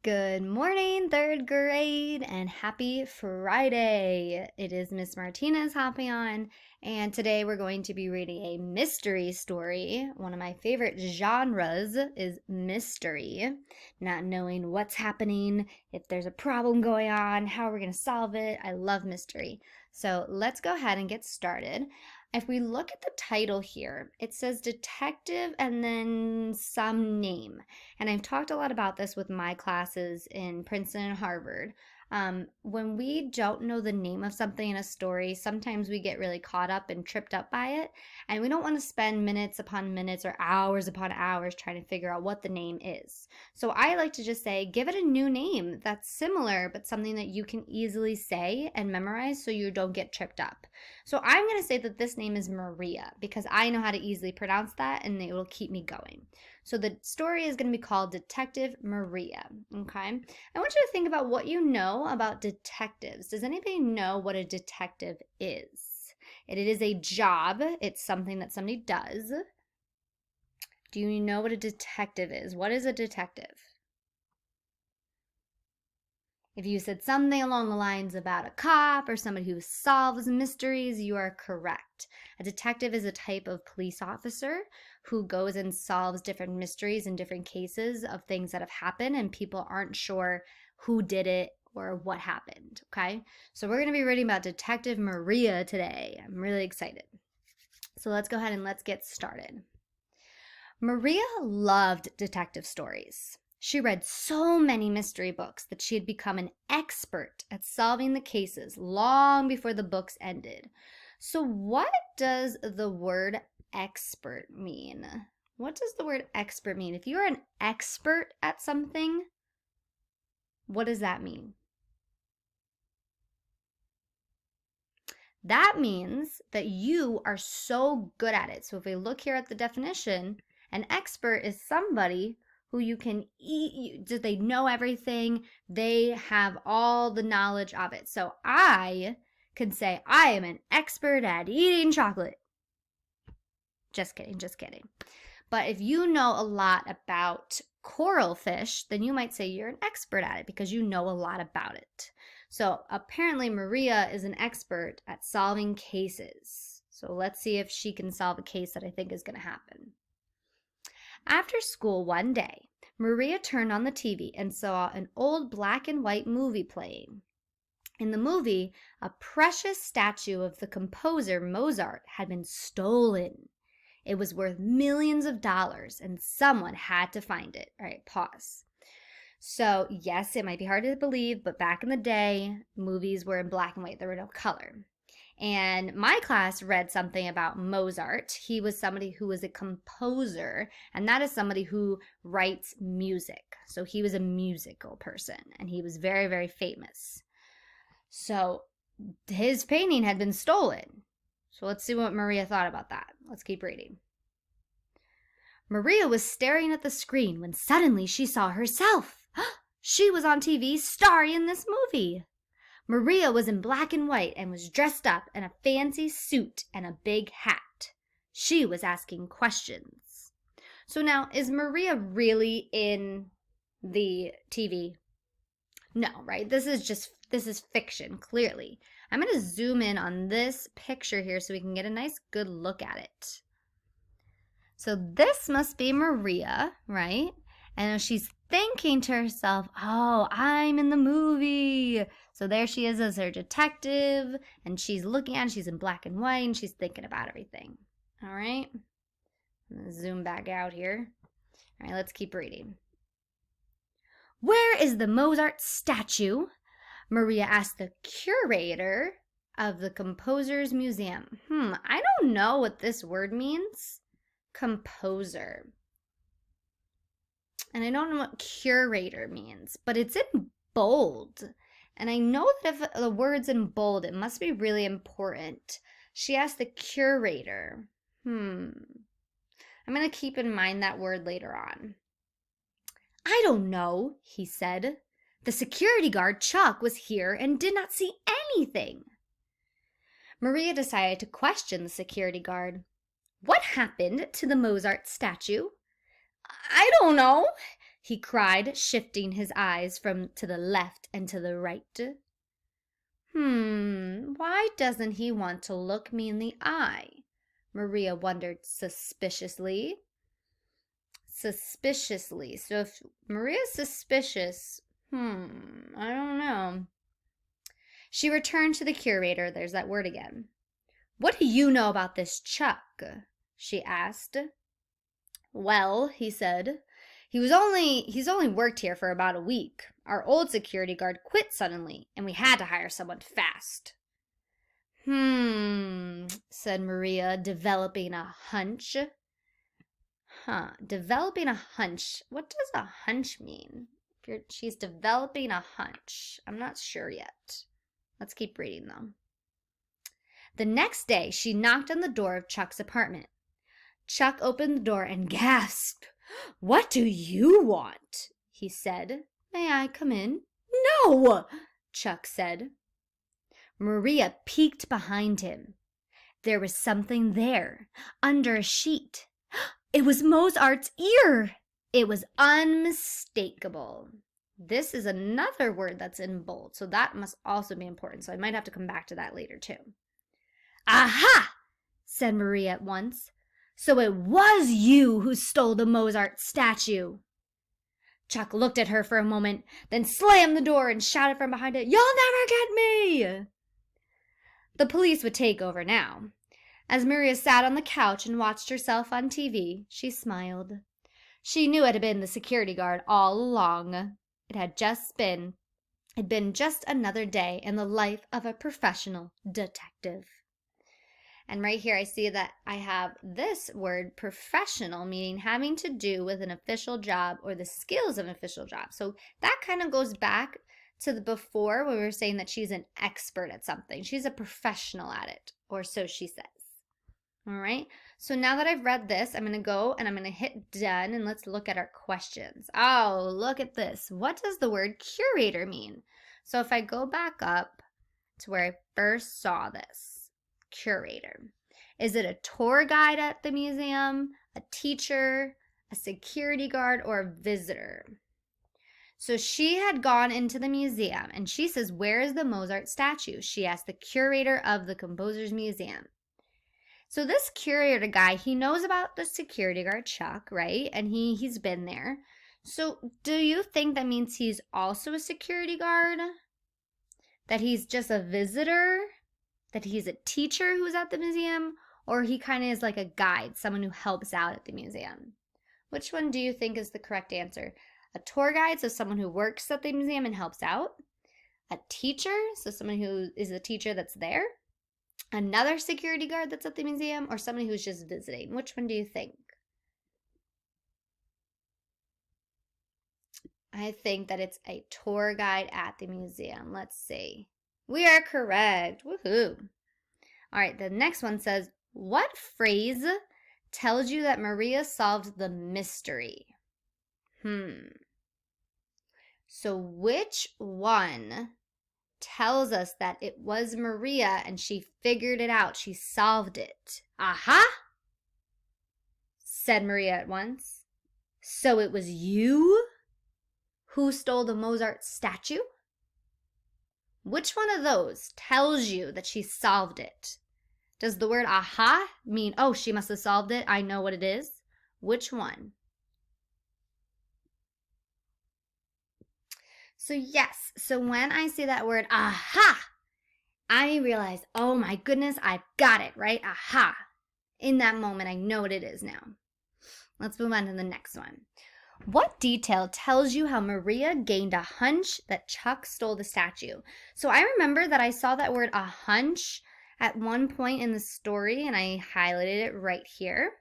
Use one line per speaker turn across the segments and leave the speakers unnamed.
Good morning, third grade, and happy Friday. It is Miss Martinez hopping on, and today we're going to be reading a mystery story. One of my favorite genres is mystery, not knowing what's happening, if there's a problem going on, how we're going to solve it. I love mystery. So let's go ahead and get started. If we look at the title here, it says detective and then some name. And I've talked a lot about this with my classes in Princeton and Harvard. When we don't know the name of something in a story, sometimes we get really caught up and tripped up by it. And we don't want to spend minutes upon minutes or hours upon hours trying to figure out what the name is. So I like to just say, give it a new name that's similar, but something that you can easily say and memorize so you don't get tripped up. So I'm going to say that this name is Maria because I know how to easily pronounce that and it will keep me going. So the story is going to be called Detective Maria, okay? I want you to think about what you know about detectives. Does anybody know what a detective is? It is a job. It's something that somebody does. Do you know what a detective is? What is a detective? If you said something along the lines about a cop or somebody who solves mysteries, you are correct. A detective is a type of police officer who goes and solves different mysteries and different cases of things that have happened and people aren't sure who did it or what happened, okay? So we're going to be reading about Detective Maria today. I'm really excited. So let's go ahead and let's get started. Maria loved detective stories. She read so many mystery books that she had become an expert at solving the cases long before the books ended. So what does the word expert mean? What does the word expert mean? If you're an expert at something, what does that mean? That means that you are so good at it. So if we look here at the definition, an expert is somebody who you can eat, they know everything, they have all the knowledge of it. So I can say, I am an expert at eating chocolate. Just kidding, just kidding. But if you know a lot about coral fish, then you might say you're an expert at it because you know a lot about it. So apparently Maria is an expert at solving cases. So let's see if she can solve a case that I think is going to happen. After school one day, Maria turned on the TV and saw an old black and white movie playing. In the movie, a precious statue of the composer Mozart had been stolen. It was worth millions of dollars and someone had to find it. All right, pause. So, yes, it might be hard to believe, but back in the day, movies were in black and white. There were no color. And my class read something about Mozart. He was somebody who was a composer, and that is somebody who writes music. So he was a musical person, and he was very, very famous. So his painting had been stolen. So let's see what Maria thought about that. Let's keep reading. Maria was staring at the screen when suddenly she saw herself. She was on TV starring in this movie. Maria was in black and white and was dressed up in a fancy suit and a big hat. She was asking questions. So now, is Maria really in the TV? No, right? This is fiction, clearly. I'm going to zoom in on this picture here so we can get a nice good look at it. So this must be Maria, right? And she's thinking to herself, oh, I'm in the movie. So there she is as her detective, and she's looking at it, she's in black and white, and she's thinking about everything. All right? I'm going to zoom back out here. All right, let's keep reading. Where is the Mozart statue? Maria asked the curator of the composer's museum. I don't know what this word means. Composer. And I don't know what curator means, but it's in bold. And I know that if the word's in bold, it must be really important. She asked the curator. I'm going to keep in mind that word later on. I don't know, he said. The security guard, Chuck, was here and did not see anything. Maria decided to question the security guard. What happened to the Mozart statue? I don't know. he cried, shifting his eyes from to the left and to the right. Why doesn't he want to look me in the eye? Maria wondered suspiciously. Suspiciously. So if Maria's suspicious, I don't know. She returned to the curator. There's that word again. What do you know about this Chuck? She asked. Well, he said, he's only worked here for about a week. Our old security guard quit suddenly, and we had to hire someone fast. Said Maria, developing a hunch. Developing a hunch. What does a hunch mean? She's developing a hunch. I'm not sure yet. Let's keep reading, though. The next day, she knocked on the door of Chuck's apartment. Chuck opened the door and gasped. What do you want? He said. May I come in? No, Chuck said. Maria peeked behind him. There was something there, under a sheet. It was Mozart's ear. It was unmistakable. This is another word that's in bold, so that must also be important. So I might have to come back to that later too. Aha! Said Maria at once. So it was you who stole the Mozart statue. Chuck looked at her for a moment, then slammed the door and shouted from behind it, You'll never get me! The police would take over now. As Maria sat on the couch and watched herself on TV, she smiled. She knew it had been the security guard all along. It had been just another day in the life of a professional detective. And right here I see that I have this word professional, meaning having to do with an official job or the skills of an official job. So that kind of goes back to the before when we were saying that she's an expert at something. She's a professional at it, or so she says. All right, so now that I've read this, I'm going to go and I'm going to hit done and let's look at our questions. Oh, look at this. What does the word curator mean? So if I go back up to where I first saw this, curator. Is it a tour guide at the museum, a teacher, a security guard, or a visitor? So she had gone into the museum and she says, where is the Mozart statue? She asked the curator of the composer's museum. So this curator guy, he knows about the security guard, Chuck, right? And he's been there. So do you think that means he's also a security guard? That he's just a visitor? That he's a teacher who's at the museum? Or he kind of is like a guide, someone who helps out at the museum? Which one do you think is the correct answer? A tour guide, so someone who works at the museum and helps out? A teacher, so someone who is a teacher that's there? Another security guard that's at the museum, or somebody who's just visiting? Which one do you think? I think that it's a tour guide at the museum. Let's see. We are correct. Woohoo. All right, the next one says, what phrase tells you that Maria solved the mystery? So which one tells us that it was Maria and she figured it out? She solved it. Aha! Said Maria at once. So it was you who stole the Mozart statue? Which one of those tells you that she solved it? Does the word aha mean, oh, she must have solved it, I know what it is? Which one? So yes, so when I see that word aha, I realize, oh my goodness, I've got it, right? Aha. In that moment, I know what it is now. Let's move on to the next one. What detail tells you how Maria gained a hunch that Chuck stole the statue? So I remember that I saw that word a hunch at one point in the story, and I highlighted it right here.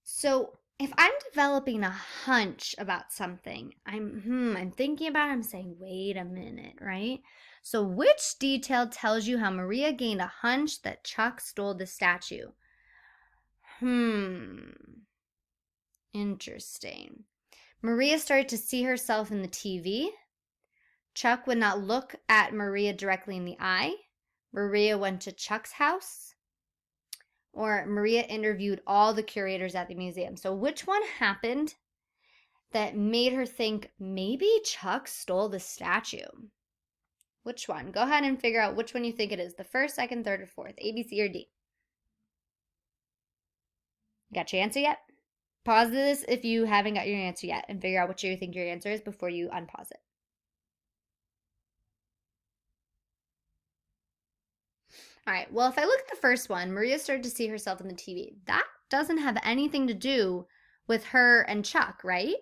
So if I'm developing a hunch about something, I'm thinking about it, I'm saying, wait a minute, right? So which detail tells you how Maria gained a hunch that Chuck stole the statue? Interesting. Maria started to see herself in the TV. Chuck would not look at Maria directly in the eye. Maria went to Chuck's house. or Maria interviewed all the curators at the museum. So which one happened that made her think maybe Chuck stole the statue? Which one? Go ahead and figure out which one you think it is. The first, second, third, or fourth. A, B, C, or D. Got your answer yet? Pause this if you haven't got your answer yet and figure out what you think your answer is before you unpause it. All right, well, if I look at the first one, Maria started to see herself in the TV. That doesn't have anything to do with her and Chuck, right?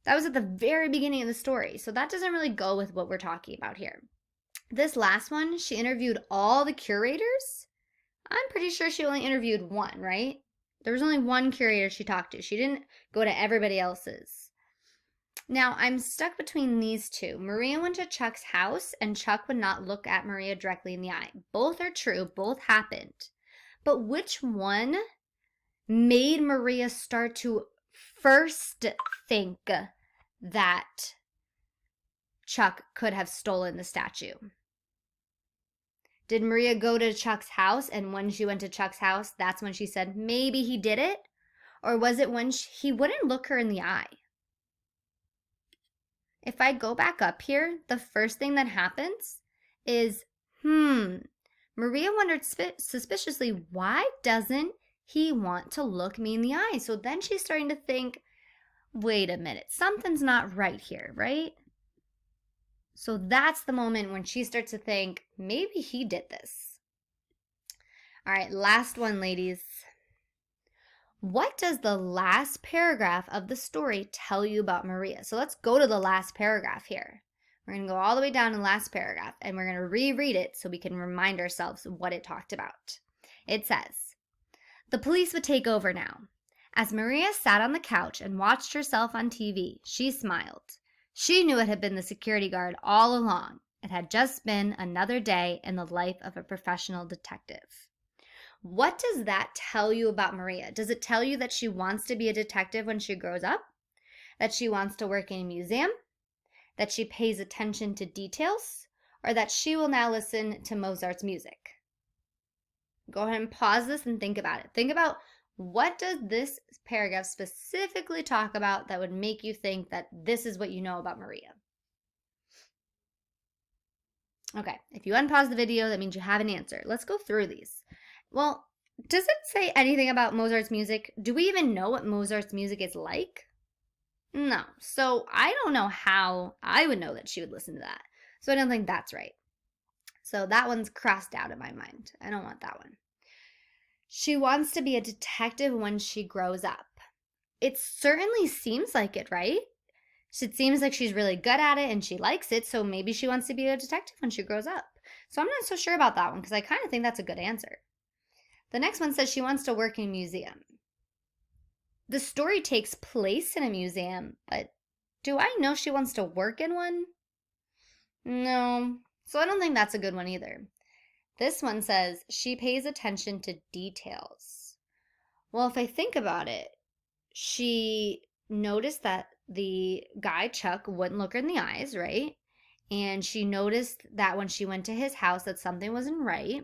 That was at the very beginning of the story, so that doesn't really go with what we're talking about here. This last one, she interviewed all the curators. I'm pretty sure she only interviewed one, right? There was only one curator she talked to. She didn't go to everybody else's. Now, I'm stuck between these two. Maria went to Chuck's house, and Chuck would not look at Maria directly in the eye. Both are true. Both happened. But which one made Maria start to first think that Chuck could have stolen the statue? Did Maria go to Chuck's house, and when she went to Chuck's house, that's when she said, maybe he did it? Or was it when he wouldn't look her in the eye? If I go back up here, the first thing that happens is, Maria wondered suspiciously, why doesn't he want to look me in the eye? So then she's starting to think, wait a minute, something's not right here, right? So that's the moment when she starts to think, maybe he did this. All right, last one, ladies. What does the last paragraph of the story tell you about Maria? So let's go to the last paragraph here. We're going to go all the way down to the last paragraph, and we're going to reread it so we can remind ourselves what it talked about. It says, the police would take over now. As Maria sat on the couch and watched herself on TV, she smiled. She knew it had been the security guard all along. It had just been another day in the life of a professional detective. What does that tell you about Maria? Does it tell you that she wants to be a detective when she grows up? That she wants to work in a museum? That she pays attention to details? Or that she will now listen to Mozart's music? Go ahead and pause this and think about it. Think about, what does this paragraph specifically talk about that would make you think that this is what you know about Maria? Okay, if you unpause the video, that means you have an answer. Let's go through these. Well, does it say anything about Mozart's music? Do we even know what Mozart's music is like? No. So I don't know how I would know that she would listen to that. So I don't think that's right. So that one's crossed out in my mind. I don't want that one. She wants to be a detective when she grows up. It certainly seems like it, right? It seems like she's really good at it and she likes it, so maybe she wants to be a detective when she grows up. So I'm not so sure about that one because I kind of think that's a good answer. The next one says she wants to work in a museum. The story takes place in a museum, but do I know she wants to work in one? No, so I don't think that's a good one either. This one says she pays attention to details. Well, if I think about it, she noticed that the guy, Chuck, wouldn't look her in the eyes, right? And she noticed that when she went to his house that something wasn't right.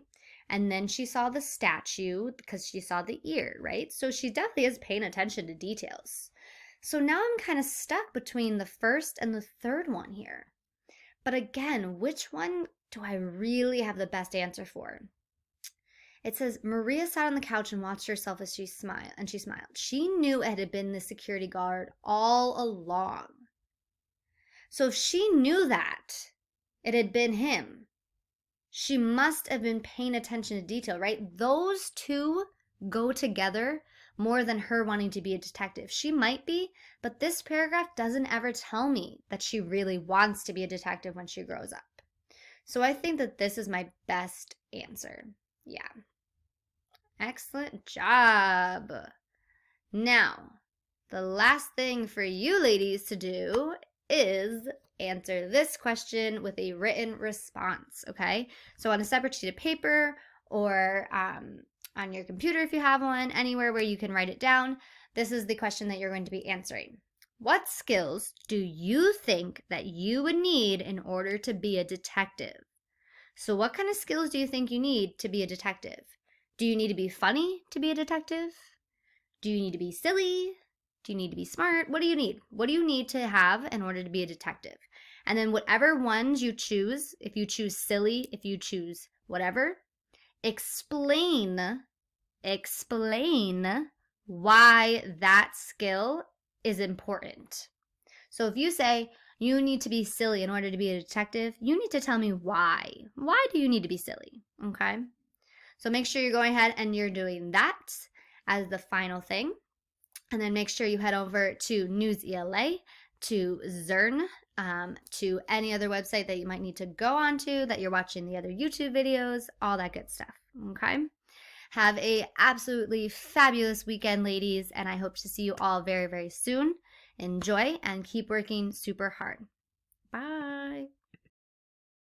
And then she saw the statue because she saw the ear, right? So she definitely is paying attention to details. So now I'm kind of stuck between the first and the third one here. But again, which one do I really have the best answer for? It says, Maria sat on the couch and watched herself as she smiled. She knew it had been the security guard all along. So if she knew that it had been him, she must have been paying attention to detail, right? Those two go together more than her wanting to be a detective. She might be, but this paragraph doesn't ever tell me that she really wants to be a detective when she grows up. So I think that this is my best answer. Yeah. Excellent job. Now, the last thing for you ladies to do is answer this question with a written response, okay? So on a separate sheet of paper or on your computer if you have one, anywhere where you can write it down, this is the question that you're going to be answering. What skills do you think that you would need in order to be a detective? So what kind of skills do you think you need to be a detective? Do you need to be funny to be a detective? Do you need to be silly? Do you need to be smart? What do you need? What do you need to have in order to be a detective? And then whatever ones you choose, if you choose silly, if you choose whatever, explain why that skill is important. So if you say you need to be silly in order to be a detective, you need to tell me why. Why do you need to be silly? Okay? So make sure you're going ahead and you're doing that as the final thing. And then make sure you head over to News ELA, to Zern, to any other website that you might need to go onto, that you're watching the other YouTube videos, all that good stuff. Okay? Have a absolutely fabulous weekend, ladies, and I hope to see you all very, very soon. Enjoy and keep working super hard. Bye.